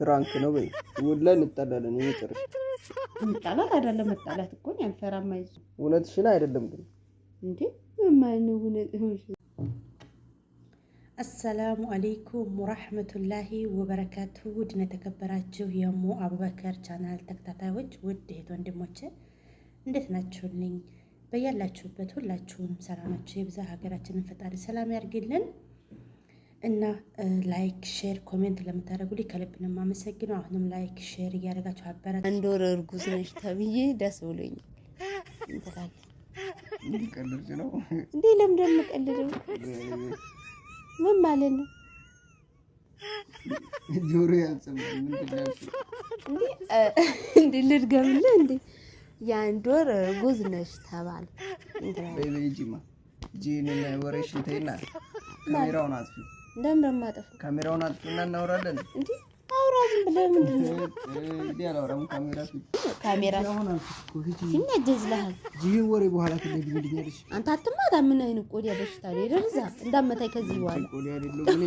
ፕራንክ ነው በይ። ወላሂ እንጣላለን። የመጨረሻ መጣላት አይደለም መጣላት እኮ ነው። ያልፈራማ ይዙ እውነትሽን አይደለም ግን እንዴ ማን ነው? አሰላሙ አለይኩም ወራህመቱላሂ ወበረካቱሁ። ውድና የተከበራችሁ የሙ አቡበከር ቻናል ተከታታዮች ውድ እህት ወንድሞቼ እንዴት ናችሁልኝ? በያላችሁበት ሁላችሁም ሰላማችሁ ይብዛ። ሀገራችንን ፈጣሪ ሰላም ያርግልን እና ላይክ ሼር ኮሜንት ለምታደርጉልኝ ከልብ ነው የማመሰግነው። አሁንም ላይክ ሼር እያደረጋችሁ አበረታቱ። አንድ ወር እርጉዝ ነሽ ተብዬ ደስ ብሎኝ እንተላለ እንዲቀልድ ነው እንዴ? ለምን እንደምቀልደው ምን ማለት ነው? ጆሮ ያልሰማኝ ምንድነው እንዴ? ልድገምልህ እንዴ? የአንድ ወር እርጉዝ ነሽ ተባለ እንተላለ በይጂማ ጂንን ወሬሽን ተይና ካሜራውን አጥፊ። እንደምን ማጠፍ ካሜራውን አጥፊና እናወራለን እንዴ? አውራ ዝም ብለህ ምንድን ነው አላወራም። ካሜራ ይነጀዝልሃል። ጂን ወሬ በኋላ ትለኝ ምንድነሽ? አንተ አትማታ። ምን አይነት ቆዲያ በሽታ ነው ይደርዛ እንዳመታይ ከዚህ በኋላ ቆዲያ አይደለም እኔ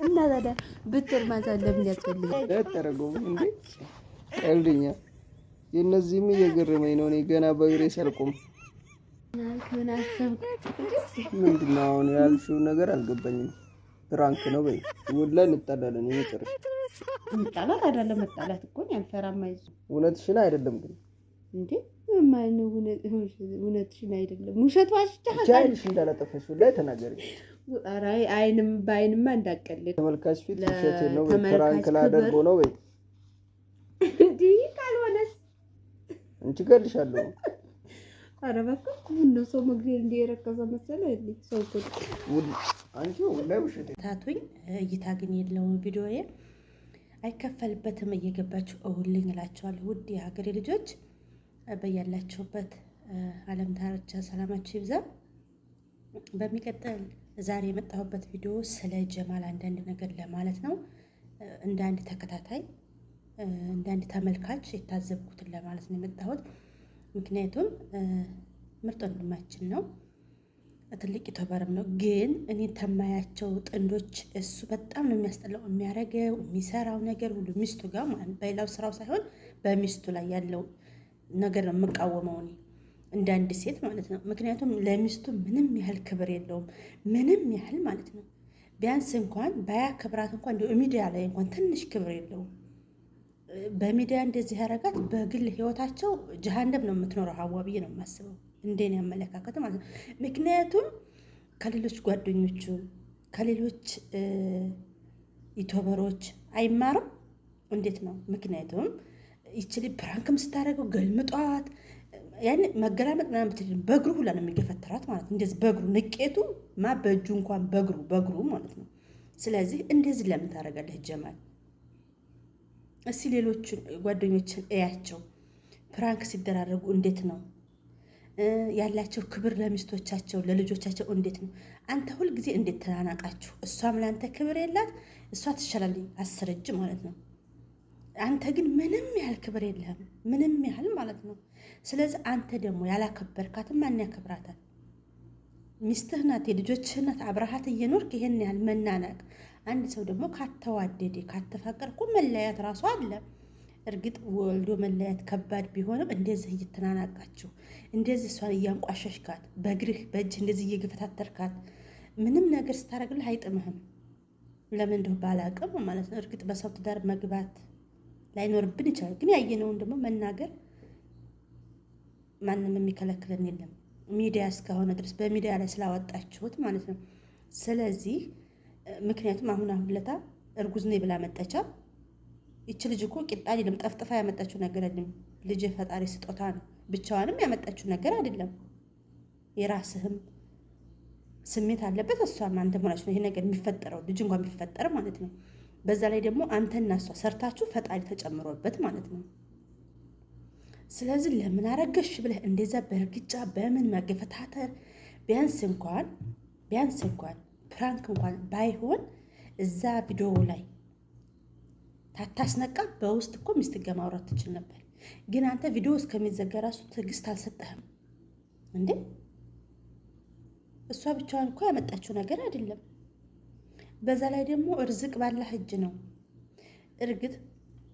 እና ታዲያ ብትር ማሳለፍ ለምን ያስፈልጋል? ተረጎም እንዴ ቀልድኛ። የነዚህም እየገረመኝ ነው። እኔ ገና በእግሬ ሳልቆም ምን አሰብክ? ምንድነው አሁን ያልሽው ነገር አልገባኝም። ፕራንክ ነው በይ። ወላሂ እንጣላለን። የመጨረሻ መጣላት አይደለም መጣላት እኮ ነው። ያልፈራማ ይዙ እውነትሽን አይደለም ግን እንዴ ማን ነው? እውነትሽን አይደለም ውሸት ዋሽተሃል። ቻይልሽ እንዳላጠፈሽ ላይ ተናገሪ። ኧረ አይንም በአይንማ እንዳቀልድ ተመልካች ፊት ውሸት ነው በይ። ፕራንክ ላደርጎ ነው በይ። እንዴ ካልሆነስ እንቺ ገልሻለሁ። ኧረ በቃ ምን ነው ሰው መግደል እንደ የረከሰ መሰለህ እንዴ? ሰው እኮ አንቺ ወላሂ ውሸት ታቱኝ እይታ ግን የለውም። ቪዲዮዬ አይከፈልበትም። እየገባችሁ እውልኝ እላችኋለሁ። ውድ የሀገሬ ልጆች በያላችሁበት ዓለም ዳርቻ ሰላማችሁ ይብዛ። በሚቀጥል ዛሬ የመጣሁበት ቪዲዮ ስለ ጀማል አንዳንድ ነገር ለማለት ነው። እንደ አንድ ተከታታይ እንደ አንድ ተመልካች የታዘብኩትን ለማለት ነው የመጣሁት። ምክንያቱም ምርጥ ወንድማችን ነው፣ ትልቅ ዩቲዩበርም ነው። ግን እኔ ተማያቸው ጥንዶች እሱ በጣም ነው የሚያስጠላው። የሚያረገው የሚሰራው ነገር ሁሉ ሚስቱ ጋር ማለት በሌላው ስራው ሳይሆን በሚስቱ ላይ ያለው ነገር ነው የምቃወመው እኔ እንደ አንድ ሴት ማለት ነው። ምክንያቱም ለሚስቱ ምንም ያህል ክብር የለውም፣ ምንም ያህል ማለት ነው። ቢያንስ እንኳን ባያከብራት እንኳን እንደ ሚዲያ ላይ እንኳን ትንሽ ክብር የለውም። በሚዲያ እንደዚህ ያረጋት፣ በግል ህይወታቸው ጀሃነም ነው የምትኖረው ሀዋ ብዬ ነው የማስበው፣ እንደኔ አመለካከት ማለት ነው። ምክንያቱም ከሌሎች ጓደኞቹ ከሌሎች ዩቲዩበሮች አይማርም። እንዴት ነው? ምክንያቱም ይችል ፕራንክም ስታደርገው ገልምጧት ያን መገላመጥ ምናምን ብትል በእግሩ ሁላ ነው የሚገፈትራት ማለት ነው። እንደዚህ በእግሩ ንቄቱ በእጁ እንኳን በእግሩ ማለት ነው። ስለዚህ እንደዚህ ለምን ታደርጋለህ ጀማል? እስቲ ሌሎችን ጓደኞችን እያቸው ፕራንክ ሲደራረጉ እንዴት ነው ያላቸው ክብር ለሚስቶቻቸው ለልጆቻቸው እንዴት ነው? አንተ ሁልጊዜ እንዴት ተናናቃችሁ? እሷም ለአንተ ክብር የላት፣ እሷ ትሻላለች 10 እጅ ማለት ነው። አንተ ግን ምንም ያህል ክብር የለህም፣ ምንም ያህል ማለት ነው። ስለዚህ አንተ ደግሞ ያላከበርካትም ማን ያከብራታል? ሚስትህ ናት፣ የልጆችህ ናት። አብረሃት እየኖርክ ይሄን ያህል መናናቅ። አንድ ሰው ደግሞ ካተዋደደ ካተፋቀር እኮ መለያት ራሱ አለ። እርግጥ ወልዶ መለያት ከባድ ቢሆንም እንደዚህ እየተናናቃችሁ እንደዚህ እሷን እያንቋሸሽካት በእግርህ በእጅህ እንደዚህ እየገፈታተርካት ምንም ነገር ስታደርግልህ አይጥምህም። ለምን እንደው ባላቅም ማለት ነው። እርግጥ በሰው ትዳር መግባት ላይኖርብን ይችላል፣ ግን ያየነውን ደግሞ መናገር ማንም የሚከለክለን የለም። ሚዲያ እስከሆነ ድረስ በሚዲያ ላይ ስላወጣችሁት ማለት ነው። ስለዚህ ምክንያቱም አሁን ለታ እርጉዝ ነኝ ብላ መጠቻ። ይቺ ልጅ እኮ ቂጣ አይደለም ጠፍጥፋ ያመጣችው ነገር አይደለም። ልጅ ፈጣሪ ስጦታ ነው። ብቻዋንም ያመጣችው ነገር አይደለም። የራስህም ስሜት አለበት፣ እሷም አንተ ሆናችሁ ነው ይሄ ነገር የሚፈጠረው፣ ልጅ እንኳን የሚፈጠር ማለት ነው። በዛ ላይ ደግሞ አንተና እሷ ሰርታችሁ ፈጣሪ ተጨምሮበት ማለት ነው። ስለዚህ ለምን አረገሽ ብለህ እንደዛ በእርግጫ በምን መገፈታተር? ቢያንስ እንኳን ፕራንክ እንኳን ባይሆን እዛ ቪዲዮ ላይ ታታስነቃ በውስጥ እኮ ሚስት ጋር ማውራት ትችል ነበር። ግን አንተ ቪዲዮ እስከሚዘጋ ራሱ ትዕግስት አልሰጠህም እንዴ? እሷ ብቻዋን እኮ ያመጣችው ነገር አይደለም። በዛ ላይ ደግሞ እርዝቅ ባላህ እጅ ነው። እርግጥ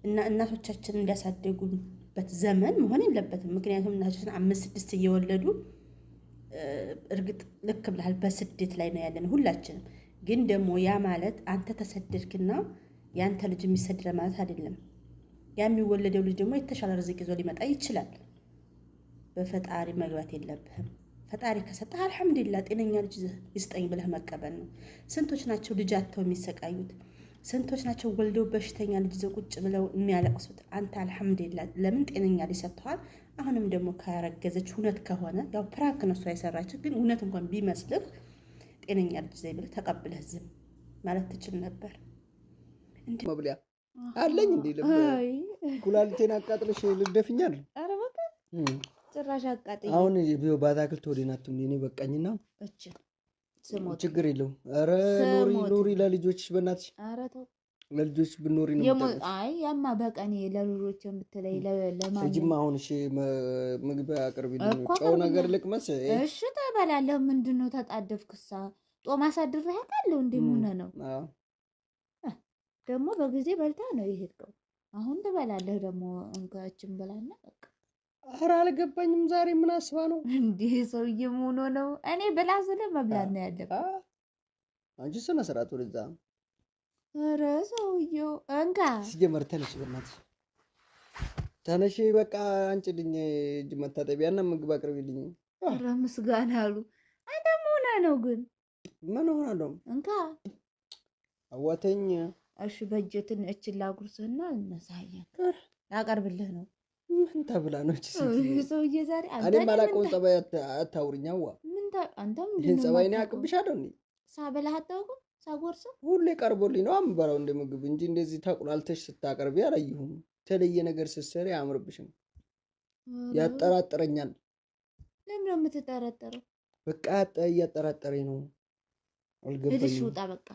እና እናቶቻችን እንዲያሳደጉበት ዘመን መሆን የለበትም። ምክንያቱም እናቶቻችን 5-6 እየወለዱ እርግጥ ልክ ብለሃል፣ በስደት ላይ ነው ያለን ሁላችንም። ግን ደግሞ ያ ማለት አንተ ተሰደድክና የአንተ ልጅ የሚሰደድ ማለት አይደለም። ያ የሚወለደው ልጅ ደግሞ የተሻለ ርዝቅ ይዞ ሊመጣ ይችላል። በፈጣሪ መግባት የለብህም። ፈጣሪ ከሰጠህ አልሐምዱሊላህ ጤነኛ ልጅ ይስጠኝ ብለህ መቀበል ነው። ስንቶች ናቸው ልጅ አጥተው የሚሰቃዩት? ስንቶች ናቸው ወልደው በሽተኛ ልጅ ይዘው ቁጭ ብለው የሚያለቅሱት? አንተ አልሐምዱሊላህ ለምን ጤነኛ ልጅ ሰጥተዋል። አሁንም ደግሞ ካረገዘች እውነት ከሆነ ያው ፕራንክ ነው እሷ የሰራችው፣ ግን እውነት እንኳን ቢመስልህ ጤነኛ ልጅ ዘይ ብለህ ተቀብለህ ዝም ማለት ትችል ነበር። መብሊያ አለኝ እንዴ ኩላሊቴን አቃጥለሽ ልደፍኛል። ኧረ በቃ ጭራሽ አቃጥኝ። አሁን ቢው ባታክልት ወዲናቱ እኔ በቃኝና እቺ ስሞት ችግር የለው። ኧረ ኑሪ ለልጆችሽ በእናትሽ። ኧረ ተው ለልጆች ብኖሪ ነው። አይ ያማ በቀኔ ለልጆች የምትለይ ለማን እጂማ አሁን እሺ ምግብ አቅርቢልኝ፣ ጨው ነገር ልቅመስ። እሺ ተበላለህ። ምንድነው ተጣደፍክሳ? ጦም አሳድረህ ያውቃለሁ እንዴ? ምን ነው ደግሞ በጊዜ በልታ ነው የሄድከው። አሁን ትበላለህ ደግሞ እንካችን በላና በቃ። ኧረ አልገባኝም። ዛሬ ምን አስባ ነው እንዴ? ሰውዬ ምን ሆኖ ነው? እኔ ብላ ስለ መብላት ነው ያለብህ። አንቺ ስነ ስርዓት ወደዛ። ኧረ ሰውዬው እንካ ሲጀመር ተነሽ፣ በእናትሽ ተነሽ። በቃ አንቺልኝ እጅ መታጠቢያና ምግብ አቅርቢልኝ። ኧረ ምስጋና አሉ። አንተ ምን ሆነህ ነው ግን? ምን ሆናለሁ? እንካ አዋተኝ። እሺ በእጀትን እችላ ጉርስህና እነሳየን ላቀርብልህ ነው። ምን ተብላ ነው እቺ ሰውዬ ዛሬ? እኔ ማላውቀውን ጸባይ አታውሪኛዋ። አንተ ይሄን ጸባይ ነው ያቅብሻለሁ እንዴ? ሳበላህ አታውቅም? ሳጎርሰው ሁሌ ቀርቦልኝ ነው የምበላው እንደ ምግብ እንጂ እንደዚህ ተቁላልተሽ ስታቀርቢ አላየሁም። የተለየ ነገር ስትሰሪ አያምርብሽም፣ ያጠራጥረኛል። ለምን ነው የምትጠረጠረው? በቃ እያጠራጠረኝ ነው። አልገባኝም። እሺ ውጣ፣ በቃ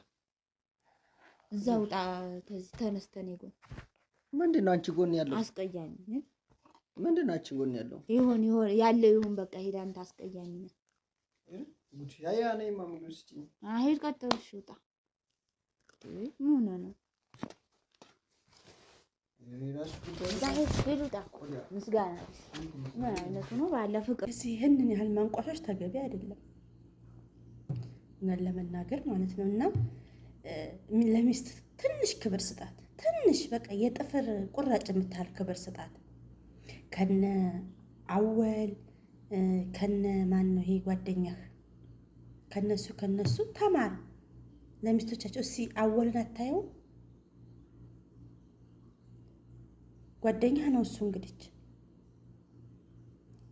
እዛ ውጣ። ተነስተን ይጎን ምንድን ነው አንቺ ጎን ያለው? አስቀያሚ ምንድን ነው አንቺ ጎን ያለው? ይሁን ያለው ይሁን፣ በቃ ሄዳ አንተ አስቀያሚ ነህ። ያ ነኝ ማሙሉ እስቲ ሄድ ቀጥል። እሺ ውጣ። ምን ነው ሄድ ውጣ። ምስጋና ምን አይነቱ ነው? ባለ ፍቅር ይህንን ያህል ማንቋሻሽ ተገቢ አይደለም፣ እውነት ለመናገር ማለት ነው። እና ለሚስት ትንሽ ክብር ስጣት። ትንሽ በቃ የጥፍር ቁራጭ የምታህል ክብር ስጣት። ከነ አወል ከነ ማን ነው ይሄ ጓደኛህ፣ ከነሱ ተማር ለሚስቶቻቸው። እስኪ አወልን አታየው? ጓደኛህ ነው እሱ እንግዲህ።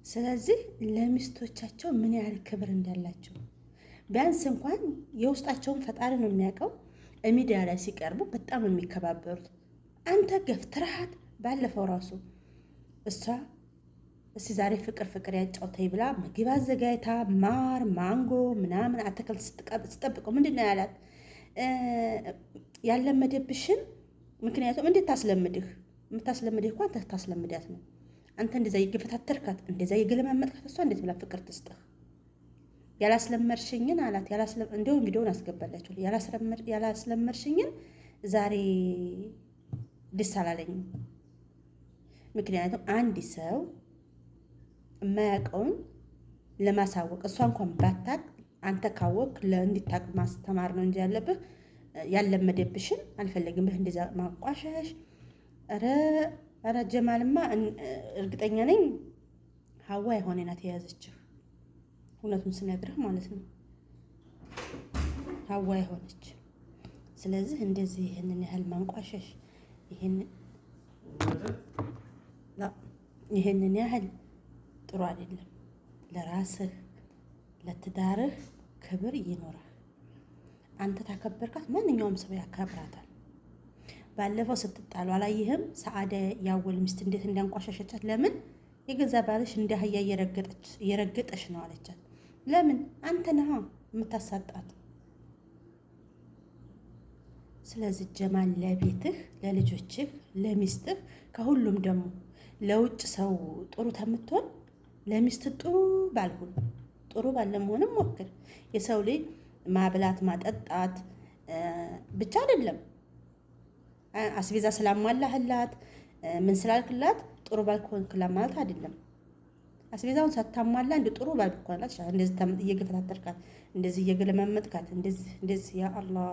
ስለዚህ ለሚስቶቻቸው ምን ያህል ክብር እንዳላቸው ቢያንስ እንኳን የውስጣቸውን ፈጣሪ ነው የሚያውቀው። ሚዲያ ላይ ሲቀርቡ በጣም የሚከባበሩት። አንተ ገፍትረሃት ባለፈው ራሱ እሷ እስቲ ዛሬ ፍቅር ያጫውተኝ ብላ ምግብ አዘጋጅታ ማር ማንጎ ምናምን አትክልት ስጠብቀው ምንድን ነው ያላት? ያለመደብሽን ምክንያቱም እንዴት ታስለምድህ? የምታስለምድህ እኮ አንተ ታስለምዳት ነው። አንተ እንደዛ የገፈታተርካት እንደዛ የገለማመጥካት እሷ እንዴት ብላ ፍቅር ትስጥህ? ያላስለመድሽኝን አላት። እንዲሁም ቪዲዮውን አስገባላችሁ። ያላስለመድሽኝን ዛሬ ደስ አላለኝም። ምክንያቱም አንድ ሰው የማያውቀውን ለማሳወቅ እሷ እንኳን ባታቅ አንተ ካወቅ እንዲታቅ ማስተማር ነው እንጂ ያለብህ ያለመደብሽን አልፈለግም ብህ እንደዛ ማቋሸሽ። ኧረ ጀማልማ እርግጠኛ ነኝ ሀዋ የሆነ ናት የያዘችው። እውነቱን ስነግርህ ማለት ነው ሀዋ የሆነች። ስለዚህ እንደዚህ ይህንን ያህል ማንቋሸሽ ይህንን ያህል ጥሩ አይደለም። ለራስህ ለትዳርህ ክብር ይኖራል። አንተ ታከበርካት፣ ማንኛውም ሰው ያከብራታል። ባለፈው ስትጣሉ አላየህም? ሰዓዳ ያወል ሚስት እንዴት እንዳንቋሸሸቻት። ለምን? የገዛ ባልሽ እንደ አህያ እየረገጠሽ ነው አለቻት። ለምን? አንተ ነህ የምታሳጣት። ስለዚህ ጀማል ለቤትህ፣ ለልጆችህ፣ ለሚስትህ ከሁሉም ደግሞ ለውጭ ሰው ጥሩ ተምትሆን ለሚስት ጥሩ ባልሁን ጥሩ ባለመሆንም ሞክር። የሰው ልጅ ማብላት ማጠጣት ብቻ አይደለም አስቤዛ ስላሟላህላት ምን ስላልክላት ጥሩ ባል ከሆንክላት ማለት አይደለም። አስቤዛውን ሳታሟላ እንደ ጥሩ ባል ብኮንላት ይችላል። እንደዚህ እየገፈታተርካት እንደዚህ እየገለማመጥካት እንደዚህ ያ አላህ።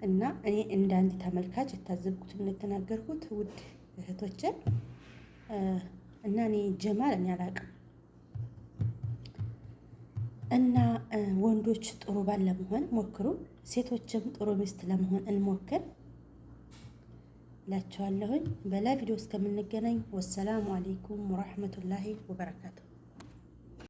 እና እኔ እንደ አንድ ተመልካች የታዘብኩትን የተናገርኩት ውድ እህቶቼ እና እኔ ጀማል እኔ አላውቅም። እና ወንዶች ጥሩ ባል ለመሆን ሞክሩ፣ ሴቶችም ጥሩ ሚስት ለመሆን እንሞክር እላችኋለሁኝ። በላ ቪዲዮ እስከምንገናኝ ወሰላሙ አሌይኩም ወራህመቱላሂ ወበረካቱ።